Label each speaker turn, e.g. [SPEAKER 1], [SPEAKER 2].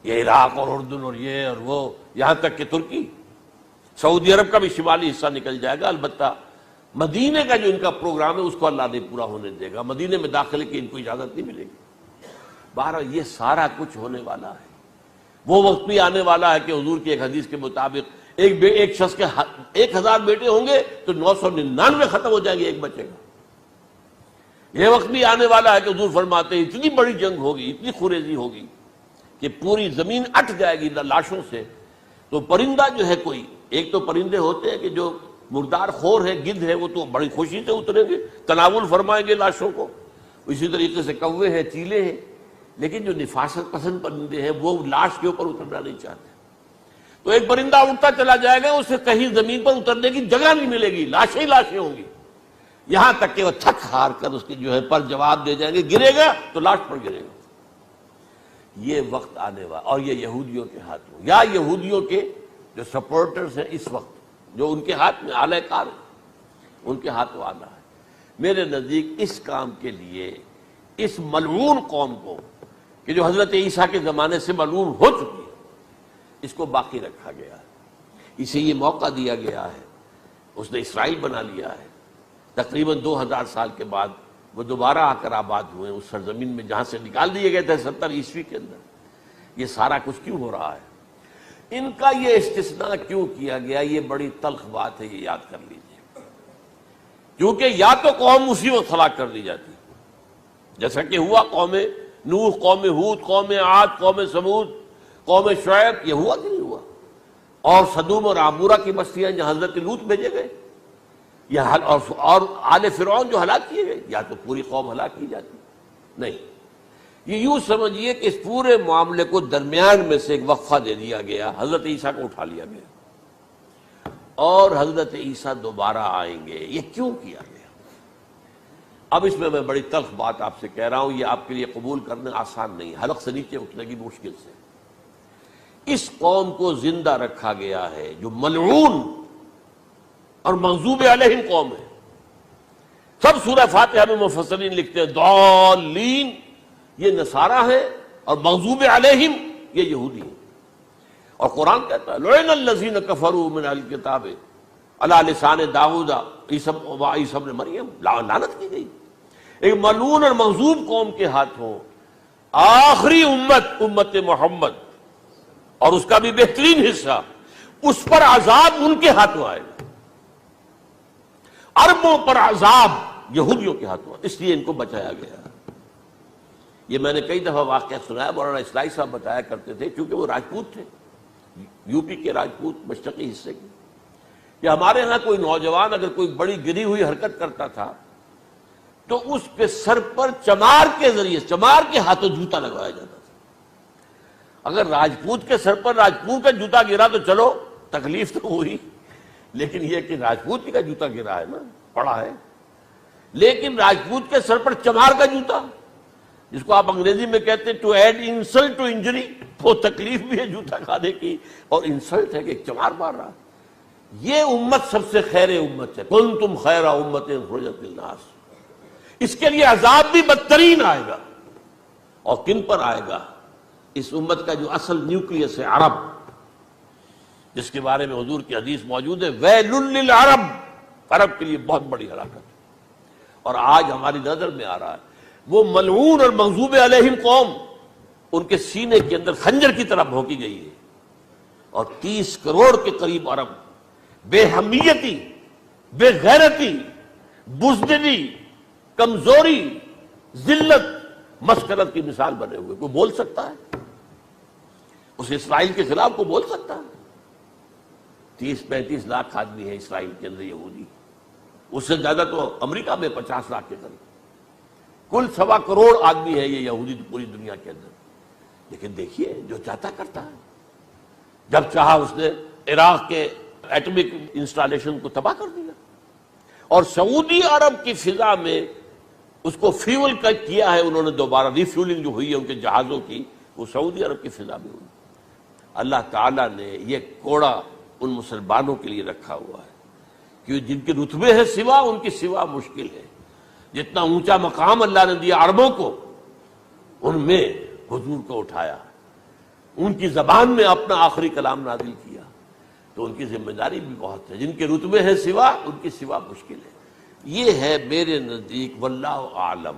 [SPEAKER 1] یہ عراق اور اردن اور یہ اور وہ، یہاں تک کہ ترکی، سعودی عرب کا بھی شمالی حصہ نکل جائے گا۔ البتہ مدینے کا جو ان کا پروگرام ہے اس کو اللہ نہیں پورا ہونے دے گا، مدینے میں داخلے کی ان کو اجازت نہیں ملے گی۔ بہرحال یہ سارا کچھ ہونے والا ہے۔ وہ وقت بھی آنے والا ہے کہ حضور کی ایک حدیث کے مطابق ایک شخص کے 1000 بیٹے ہوں گے تو 999 ختم ہو جائیں گے، ایک بچے گا۔ یہ وقت بھی آنے والا ہے کہ حضور فرماتے ہیں اتنی بڑی جنگ ہوگی، اتنی خوریزی ہوگی کہ پوری زمین اٹ جائے گی لاشوں سے۔ تو پرندہ جو ہے کوئی، ایک تو پرندے ہوتے ہیں کہ جو مردار خور ہے، گدھ ہے، وہ تو بڑی خوشی سے اتریں گے، تناول فرمائیں گے لاشوں کو۔ اسی طریقے سے کوے ہیں، چیلے ہیں، لیکن جو نفاست پسند پرندے ہیں وہ لاش کے اوپر اترنا نہیں چاہتے۔ تو ایک پرندہ اڑتا چلا جائے گا، اسے کہیں زمین پر اترنے کی جگہ نہیں ملے گی، لاشیں ہی لاشیں ہوں گی، یہاں تک کہ وہ تھک ہار کر اس کی جو ہے پر جواب دے جائیں گے، گرے گا تو لاش پر گرے گا۔ یہ وقت آنے والا، اور یہ یہودیوں کے ہاتھوں، یا یہودیوں کے جو سپورٹرز ہیں اس وقت، جو ان کے ہاتھ میں آلہ کار ہیں، ان کے ہاتھوں آنا ہے۔ میرے نزدیک اس کام کے لیے اس ملعون قوم کو، کہ جو حضرت عیسیٰ کے زمانے سے ملعون ہو چکی ہے، اس کو باقی رکھا گیا ہے، اسے یہ موقع دیا گیا ہے۔ اس نے اسرائیل بنا لیا ہے، تقریباً 2000 سال کے بعد وہ دوبارہ آ کر آباد ہوئے اس سرزمین میں جہاں سے نکال دیے گئے تھے 70 عیسوی کے اندر۔ یہ سارا کچھ کیوں ہو رہا ہے؟ ان کا یہ استثناء کیوں کیا گیا؟ یہ بڑی تلخ بات ہے، یہ یاد کر لیجیے۔ کیونکہ یا تو قوم اسی وقت ہلاک کر دی جاتی، جیسا کہ ہوا قوم نوح، قوم ہود، قوم عاد، قوم ثمود، قوم شعیب، یہ ہوا کہ نہیں ہوا؟ اور سدوم اور عمورہ کی بستیاں جہاں حضرت لوط بھیجے گئے، اور آل فرعون جو ہلاک کیے گئے، یا تو پوری قوم ہلاک کی جاتی؟ نہیں، یہ یوں سمجھیے کہ اس پورے معاملے کو درمیان میں سے ایک وقفہ دے دیا گیا، حضرت عیسیٰ کو اٹھا لیا گیا، اور حضرت عیسیٰ دوبارہ آئیں گے۔ یہ کیوں کیا گیا؟ اب اس میں بڑی تلخ بات آپ سے کہہ رہا ہوں، یہ آپ کے لیے قبول کرنا آسان نہیں، حلق سے نیچے اٹھنے کی مشکل سے۔ اس قوم کو زندہ رکھا گیا ہے جو ملعون اور مغضوب علیہم قوم ہے۔ سب سورہ فاتحہ میں مفسرین لکھتے ہیں ضالین، یہ نصارہ ہیں، اور مغضوب علیہم یہ یہودی ہیں۔ اور قرآن کہتا ہے لعن الذین کفروا من اہل الکتاب علی لسان داؤد وعیسی ابن مریم، لعنت کی گئی ایک ملعون اور مغضوب قوم کے ہاتھوں آخری امت محمد، اور اس کا بھی بہترین حصہ، اس پر عذاب ان کے ہاتھوں آئے گا۔ عربوں پر عذاب یہودیوں کے ہاتھوں، اس لیے ان کو بچایا گیا۔ یہ میں نے کئی دفعہ واقعہ سنایا، مولانا اسلائی صاحب بتایا کرتے تھے، کیونکہ وہ راجپوت تھے، یو پی کے راجپوت، مشرقی حصے کے، کہ ہمارے ہاں کوئی نوجوان اگر کوئی بڑی گری ہوئی حرکت کرتا تھا تو اس کے سر پر چمار کے ذریعے، چمار کے ہاتھوں جوتا لگوایا جاتا تھا۔ اگر راجپوت کے سر پر راجپوت کا جوتا گرا تو چلو تکلیف تو ہوئی، لیکن یہ کہ راجپوت کا جوتا گرا ہے نا، پڑا ہے، لیکن راجپوت کے سر پر چمار کا جوتا، جس کو آپ انگریزی میں کہتے ہیں to add insult to injury, وہ تکلیف بھی ہے جوتا کھانے کی، اور انسلٹ ہے کہ ایک چمار مار رہا۔ یہ امت سب سے خیر امت ہے، کنتم خیر امت اخرجت للناس۔ اس کے لیے عذاب بھی بدترین آئے گا، اور کن پر آئے گا؟ اس امت کا جو اصل نیوکلیس ہے عرب، جس کے بارے میں حضور کی حدیث موجود ہے ویل للعرب، عرب کے لیے بہت بڑی ہلاکت۔ اور آج ہماری نظر میں آ رہا ہے وہ ملعون اور مغضوب علیہم قوم، ان کے سینے کے اندر خنجر کی طرح بھونکی گئی ہے، اور 30 کروڑ کے قریب عرب بے حمیتی، بے غیرتی، بزدلی، کمزوری، ذلت، مسکرت کی مثال بنے ہوئے۔ کوئی بول سکتا ہے اس اسرائیل کے خلاف؟ کو بول سکتا ہے؟ 30-35 لاکھ آدمی ہیں اسرائیل کے اندر یہودی، اس سے زیادہ تو امریکہ میں 50 لاکھ کے قریب، کل 1.25 کروڑ آدمی ہے یہ یہودی پوری دنیا کے اندر۔ لیکن دیکھیے جو چاہتا کرتا ہے، جب چاہا اس نے عراق کے ایٹمک انسٹالیشن کو تباہ کر دیا، اور سعودی عرب کی فضا میں اس کو فیول کیا ہے انہوں نے، دوبارہ ری فیولنگ جو ہوئی ہے ان کے جہازوں کی، وہ سعودی عرب کی فضا میں ہوئی۔ اللہ تعالیٰ نے یہ کوڑا ان مسلمانوں کے لیے رکھا ہوا ہے کہ جن کے رتبے ہیں سوا، ان کی سوا مشکل ہے۔ جتنا اونچا مقام اللہ نے دیا عربوں کو، ان میں حضور کو اٹھایا۔ ان کی زبان میں اپنا آخری کلام نازل کیا، تو ان کی ذمہ داری بھی بہت ہے۔ جن کے رتبے ہیں سوا، ان کی سوا مشکل ہے۔ یہ ہے میرے نزدیک واللہ اعلم